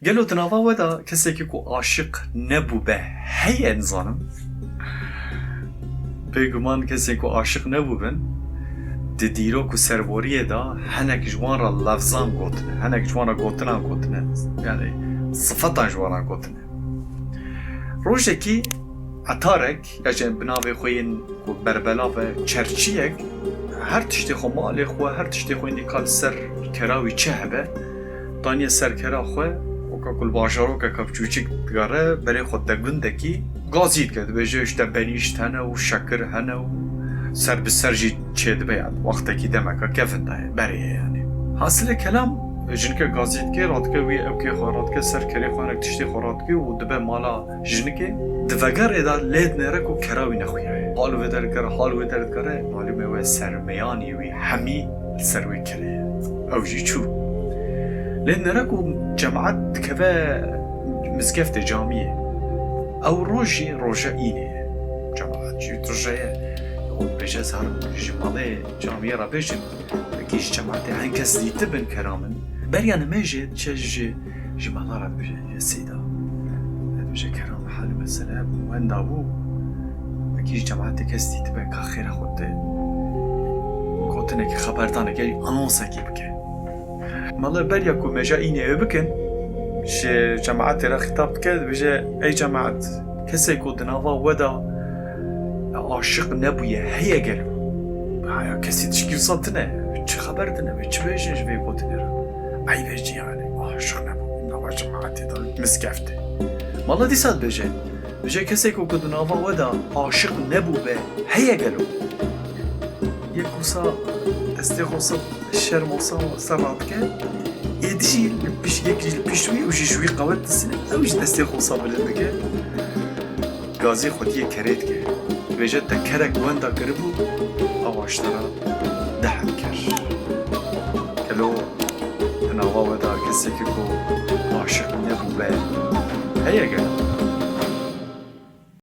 Gelo dinava we da kesekî ku aşık nebû be heye nizanim. Bêguman kesê ku aşık nebû bin di dîrok û serboriyê da hinek ji wan ra levzan gotine, hinek ji wan ra gotinan gotine, yani sıfetan ji wan ra gotine. Rojekî etarek, ya ji binavê xwe yên ku berbela ve çerçiyek her tiştê xwe malê xwe, her tiştê xwe nîka li ser kera wî çi hebe, daniye ser kera xwe وەکە گولباژارۆکێکە بچووچک دگەڕێ بەرێ خۆ دە گوندێکی گازی دکە دەبێژێ شتە بەنیشت هەنە و شەکر هەنە و سەر بسەرژی چێ دەبێت وەختێکی دەمەکە کەفندایە بەرێ یانێ حاصلê kelam jinike gazî dike radike wî evkê xwe radike ser kerê xwe hinek tiştê xwe radike û dibe mala jinekê di vegerê da lê dinêre ku kera wî nexuyaye hal wê derdikare hal wê derdikare malûmê we sermeyanî wî hemî li ser wê kereye ew jî çû لأن راكو جماعات كذا مزقفتة جامية أو روجي رجائيني جماعات جيت رجاية وبيجا صار جمالة جامية رابيجن كيش جماعات هنكس دي تبن كرامن بريان ماجد تشج جمالة رابيجن يا سيدا بيجا كرام حال مثلا وين دابو كيش جماعات كس دي تبن كخير خود كوتنك خبرتانك يعني أنونسك بكي مالا بریا کو مجا اینه بکن شه جماعت را خطاب کرد بجه ای جماعت کسی کو دناوا ودا عاشق نبویه هیا گلو هیا کسی تشکیل سانتنه چه خبر دنه چه بیشنش بی بودنه را ای بیشی یعنی عاشق نبو نوا جماعتی دل مسکفته مالا دیساد بجه کسی کو دناوا ودا عاشق نبو به هیا گلو یک کوسا استخوصا شرموسا سرات که يدشي باش ياكل بشوي وشي شوي قوات السنة اوش دستي خوصا بلد كه غازي خوديه كريت كه بيجت كرك واندا قربو او اشترا دحم كر كلو انا واو دا كسكو عاشق نبو هيا قال